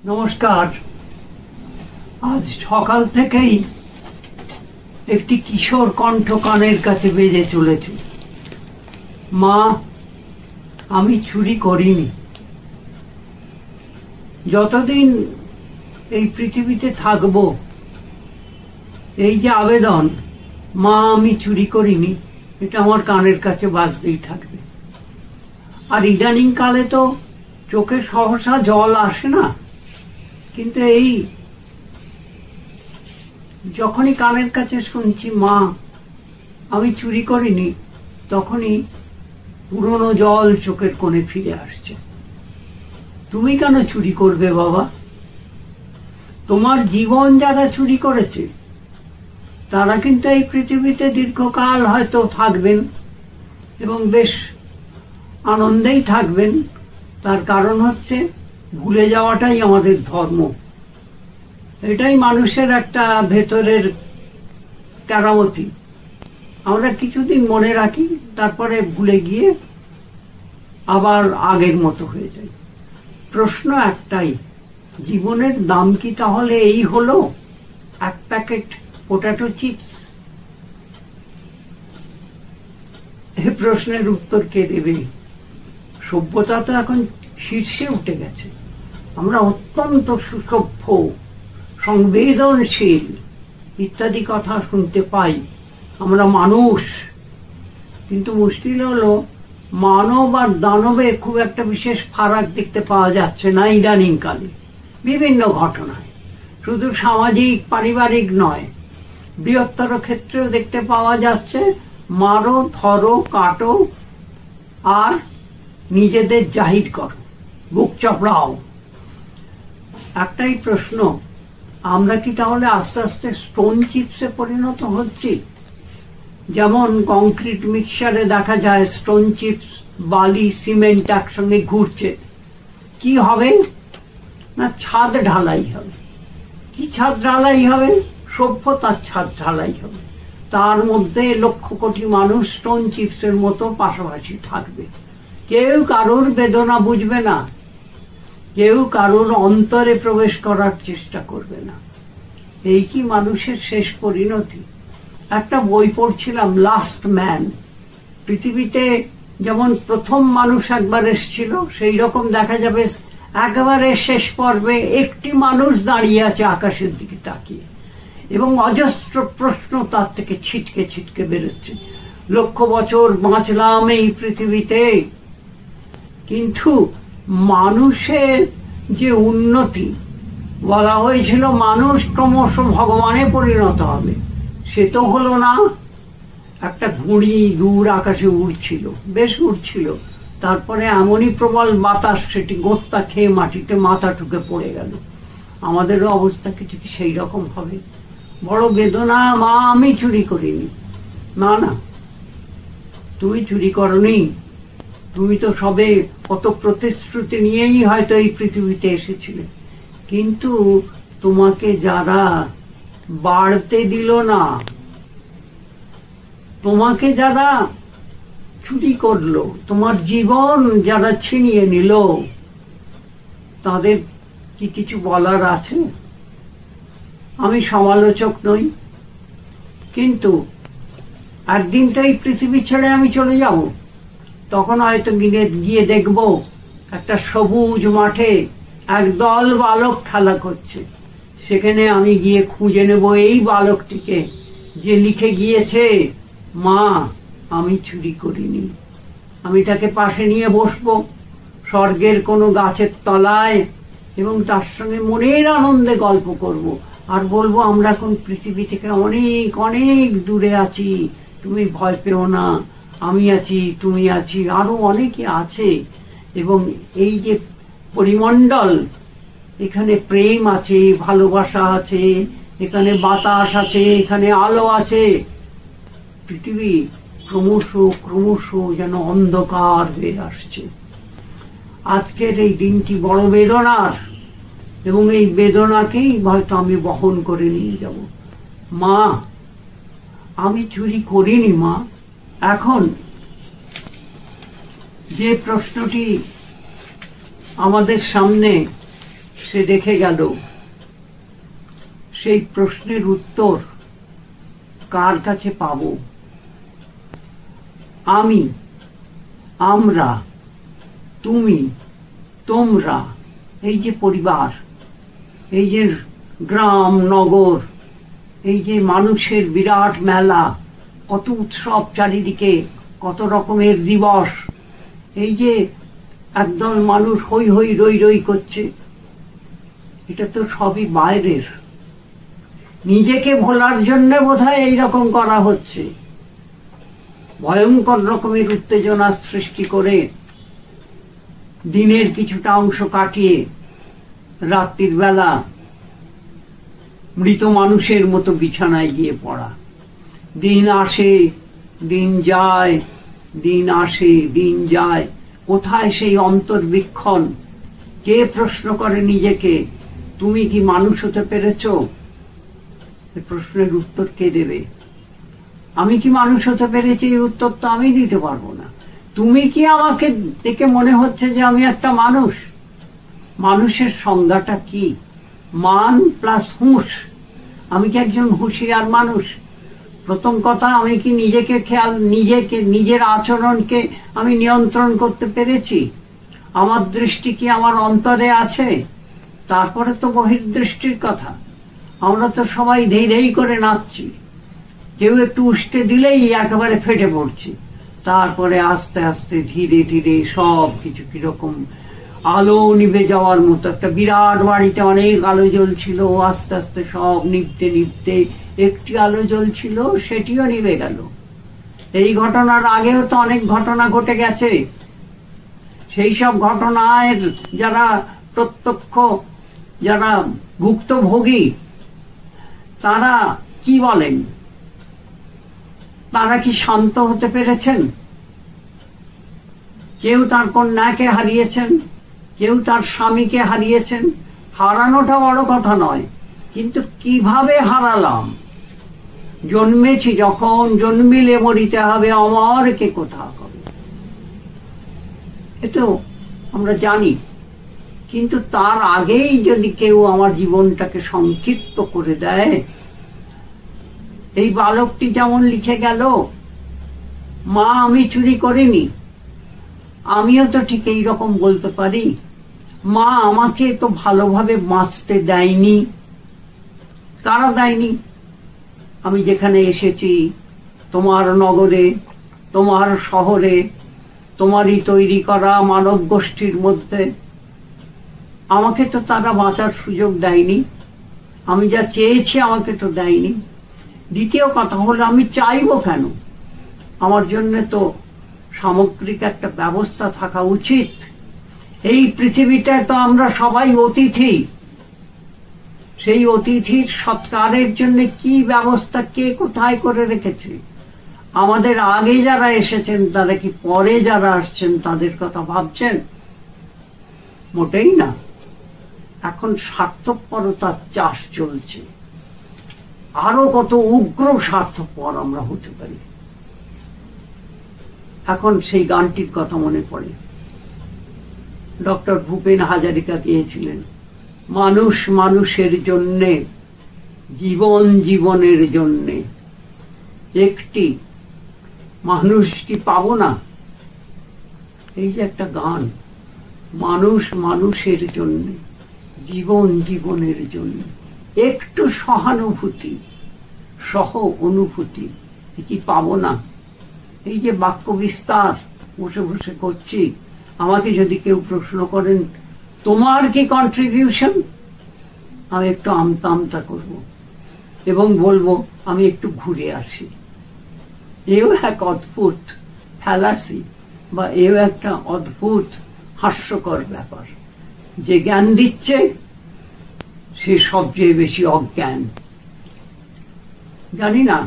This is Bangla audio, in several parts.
নমস্কার। আজ সকাল থেকেই একটি কিশোর কণ্ঠ কানের কাছে বেজে চলেছে। মা, আমি চুরি করিনি। যতদিন এই পৃথিবীতে থাকব, এই যে আবেদন, মা আমি চুরি করিনি, এটা আমার কানের কাছে বাজতেই থাকবে। আর ইদানিং কালে তো চোখে সহসা জল আসে না, কিন্তু এই যখনই কানের কাছে শুনছি মা আমি চুরি করিনি, তখনই পুরনো জল চোখের কোণে ফিরে আসছে। তুমি কেন চুরি করবে বাবা? তোমার জীবন যারা চুরি করেছে তারা কিন্তু এই পৃথিবীতে দীর্ঘকাল হয়তো থাকবেন এবং বেশ আনন্দেই থাকবেন। তার কারণ হচ্ছে ভুলে যাওয়াটাই আমাদের ধর্ম। এটাই মানুষের একটা ভেতরের কেরামতি। আমরা কিছুদিন মনে রাখি, তারপরে ভুলে গিয়ে আবার আগের মতো হয়ে যায়। প্রশ্ন একটাই, জীবনের দাম কি তাহলে এই হলো এক প্যাকেট পোটাটো চিপস? এই প্রশ্নের উত্তর কে দেবে? সভ্যতা তো এখন শীর্ষে উঠে গেছে। আমরা অত্যন্ত সুসভ্য, সংবেদনশীল ইত্যাদি কথা শুনতে পাই। আমরা মানুষ, কিন্তু মুশকিল হলো মানব আর দানবে খুব একটা বিশেষ ফারাক দেখতে পাওয়া যাচ্ছে না ইদানিং কালে। বিভিন্ন ঘটনায়, শুধু সামাজিক পারিবারিক নয়, বৃহত্তর ক্ষেত্রেও দেখতে পাওয়া যাচ্ছে মারো, ধরো, কাটো আর নিজেদের জাহির করো, বুক চাপড়াও। একটাই প্রশ্ন, আমরা কি তাহলে আস্তে আস্তে স্টোন চিপসে পরিণত হচ্ছি? যেমন কংক্রিট মিক্সচারে দেখা যায় স্টোন চিপস, বালি, সিমেন্ট একসঙ্গে ঘুরছে। কি হবে না, ছাদ ঢালাই হবে। কি ছাদ ঢালাই হবে? সভ্যতার ছাদ ঢালাই হবে। তার মধ্যে লক্ষ কোটি মানুষ স্টোন চিপসের মতো পাশাপাশি থাকবে। কেউ কারোর বেদনা বুঝবে না, কেউ কারোর অন্তরে প্রবেশ করার চেষ্টা করবে না। এই কি মানুষের শেষ পরিণতি? একটা বই পড়ছিলাম, লাস্ট ম্যান। পৃথিবীতে যেমন প্রথম মানুষ একবার এসেছিল, সেই রকম দেখা যাবে একেবারে শেষ পর্বে একটি মানুষ দাঁড়িয়ে আছে আকাশের দিকে তাকিয়ে, এবং অজস্র প্রশ্ন তার থেকে ছিটকে ছিটকে বেরোচ্ছে। লক্ষ বছর বাঁচলাম এই পৃথিবীতে, কিন্তু মানুষের যে উন্নতি, বলা হয়েছিল মানুষ ক্রমশ ভগবানে পরিণত হবে, সে তো হলো না। একটা ঘুড়ি দূর আকাশে উড়ছিল, বেশ উড়ছিল, তারপরে এমনই প্রবল বাতাস, সেটি গোত্তা খেয়ে মাটিতে মাথা ঠুকে পড়ে গেল। আমাদেরও অবস্থা কি ঠিক সেই রকম হবে? বড় বেদনা। মা আমি চুরি করিনি। না না, তুমি চুরি করনি। তুমি তো সবে কত প্রতিশ্রুতি নিয়েই হয়তো এই পৃথিবীতে এসেছিলে, কিন্তু তোমাকে যারা বাড়তে দিল না, তোমাকে যারা চুরি করলো, তোমার জীবন যারা ছিনিয়ে নিল, তাদের কি কিছু বলার আছে? আমি সমালোচক নই, কিন্তু একদিন তো এই পৃথিবী ছেড়ে আমি চলে যাব। তখন হয়তো গিয়ে দেখব একটা সবুজ মাঠে একদল বালক খেলা করছে। সেখানে আমি গিয়ে খুঁজে নেব এই বালকটিকে, যে লিখে গিয়েছে মা আমি চুরি করিনি। আমি তাকে পাশে নিয়ে বসবো স্বর্গের কোনো গাছের তলায়, এবং তার সঙ্গে মনের আনন্দে গল্প করব, আর বলবো আমরা এখন পৃথিবী থেকে অনেক অনেক দূরে আছি, তুমি ভয় পেও না, আমি আছি, তুমি আছি, আরো অনেকে আছে। এবং এই যে পরিমণ্ডল, এখানে প্রেম আছে, ভালোবাসা আছে, এখানে বাতাস আছে, এখানে আলো আছে। পৃথিবী ক্রমশ ক্রমশ যেন অন্ধকার হয়ে আসছে। আজকের এই দিনটি বড় বেদনার, এবং এই বেদনাকেই হয়তো আমি বহন করে নিয়ে যাব। মা আমি চুরি করিনি। মা, এখন যে প্রশ্নটি আমাদের সামনে সে রেখে গেল, সেই প্রশ্নের উত্তর কার কাছে পাব? আমি, আমরা, তুমি, তোমরা, এই যে পরিবার, এই যে গ্রাম নগর, এই যে মানুষের বিরাট মেলা, কত উৎসব চারিদিকে, কত রকমের দিবস, এই যে একদল মানুষ হই হই রই রই করছে, এটা তো সবই বাইরের। নিজেকে ভোলার জন্য বোধহয় এইরকম করা হচ্ছে, ভয়ঙ্কর রকমের উত্তেজনা সৃষ্টি করে দিনের কিছুটা অংশ কাটিয়ে রাত্রির বেলা মৃত মানুষের মতো বিছানায় গিয়ে পড়া। দিন আসে দিন যায়, দিন আসে দিন যায়, কোথায় সেই অন্তর্বীক্ষণ? কে প্রশ্ন করে নিজেকে, তুমি কি মানুষ হতে পেরেছ? এই প্রশ্নের উত্তর কে দেবে? আমি কি মানুষ হতে পেরেছি, এই উত্তর তো আমি দিতে পারবো না। তুমি কি আমাকে দেখে মনে হচ্ছে যে আমি একটা মানুষ? মানুষের সংজ্ঞাটা কি? মান প্লাস হুঁশ। আমি কি একজন হুঁশিয়ার মানুষ? প্রথম কথা, আমি কি নিজেকে নিজের আচরণকে আমি নিয়ন্ত্রণ করতে পেরেছি? আমার দৃষ্টি কি আমার অন্তরে আছে? তারপরে তো বহির্দৃষ্টির কথা। আমরা তো সবাই ধেই ধেই করে নাচছি, কেউ একটু উস্কে দিলেই একেবারে ফেটে পড়ছি। তারপরে আস্তে আস্তে ধীরে ধীরে সব কিছু কিরকম আলো নিভে যাওয়ার মতো। একটা বিরাট বাড়িতে অনেক আলো জ্বলছিল, আস্তে আস্তে সব নিভতে নিভতে একটি আলো জ্বলছিল, সেটিও নিভে গেল। এই ঘটনার আগেও তো অনেক ঘটনা ঘটে গেছে। সেই সব ঘটনার যারা প্রত্যক্ষ, যারা ভুক্তভোগী, তারা কি বলেন? তারা কি শান্ত হতে পেরেছেন? কেউ তার কন্যাকে হারিয়েছেন, কেউ তার স্বামীকে হারিয়েছেন। হারানোটা বড় কথা নয়, কিন্তু কিভাবে হারালাম? জন্মেছি যখন, জন্মিলে মরিতে হবে, অমর কে কোথা কবে, এতো আমরা জানি। কিন্তু তার আগেই যদি কেউ আমার জীবনটাকে সংক্ষিপ্ত করে দেয়, এই বালকটি যেমন লিখে গেল, মা আমি চুরি করিনি, আমিও তো ঠিক এইরকম বলতে পারি, মা আমাকে তো ভালোভাবে বাঁচতে দেয়নি। কারা দেয়নি? আমি যেখানে এসেছি, তোমার নগরে, তোমার শহরে, তোমারই তৈরি করা মানব গোষ্ঠীর মধ্যে, আমাকে তো তারা বাঁচার সুযোগ দেয়নি। আমি যা চেয়েছি আমাকে তো দেয়নি। দ্বিতীয় কথা হলো, আমি চাইবো কেন? আমার জন্য তো সামগ্রিক একটা ব্যবস্থা থাকা উচিত। এই পৃথিবীতে তো আমরা সবাই অতিথি। সেই অতিথির সৎকারের জন্য কি ব্যবস্থা কে কোথায় করে রেখেছে? আমাদের আগে যারা এসেছেন তারা কি পরে যারা আসছেন তাদের কথা ভাবছেন? মোটেই না। এখন স্বার্থপরতার চাষ চলছে। আরো কত উগ্র স্বার্থপর আমরা হতে পারি। এখন সেই গানটির কথা মনে পড়ে, ডক্টর ভূপেন হাজারিকা গিয়েছিলেন, মানুষ মানুষের জন্যে, জীবন জীবনের জন্যে। একটি মানুষ কি পাবো না? এই যে একটা গান, মানুষ মানুষের জন্য, জীবন জীবনের জন্য, একটু সহানুভূতি, সহ অনুভূতি কি পাবো না? এই যে বাক্য বিস্তার বসে বসে করছি, আমাকে যদি কেউ প্রশ্ন করেন তোমার কি কন্ট্রিবিউশন, আমি একটু আমতা আমতা করব এবং বলবো আমি একটু ঘুরে আসি। এও এক অদ্ভুত ফ্যালাসি, বা এও একটা অদ্ভুত হাস্যকর ব্যাপার। যে জ্ঞান দিচ্ছে সে সবচেয়ে বেশি অজ্ঞান। জানি না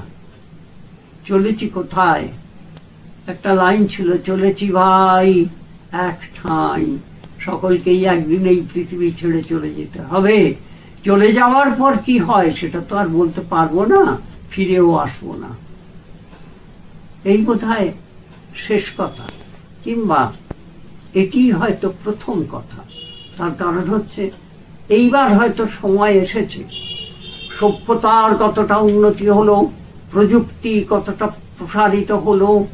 চলেছি কোথায়। একটা লাইন ছিল, চলেছি ভাই এক ঠাঁই, সকলকেই একদিন এই পৃথিবী ছেড়ে চলে যেতে হবে। চলে যাওয়ার পর কি হয় সেটা তো আর বলতে পারবো না, ফিরেও আসবো না। এই বোধহয় শেষ কথা, কিংবা এটি হয়তো প্রথম কথা। তার কারণ হচ্ছে এইবার হয়তো সময় এসেছে, সভ্যতার কতটা উন্নতি হলো, প্রযুক্তি কতটা প্রসারিত হলো,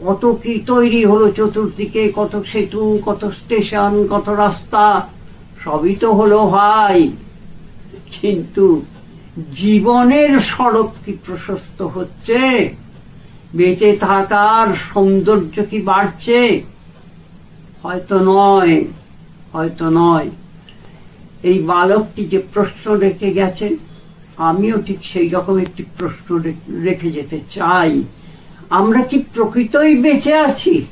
কত কি তৈরি হলো চতুর্দিকে, কত সেতু, কত স্টেশন, কত রাস্তা, সবই তো হলো ভাই, কিন্তু জীবনের সড়ক কি প্রশস্ত হচ্ছে? বেঁচে থাকার সৌন্দর্য কি বাড়ছে? হয়তো নয়, হয়তো নয়। এই বালকটি যে প্রশ্ন রেখে গেছে, আমিও ঠিক সেই রকম একটি প্রশ্ন রেখে যেতে চাই। আমরা কি প্রকৃতই বেঁচে আছি?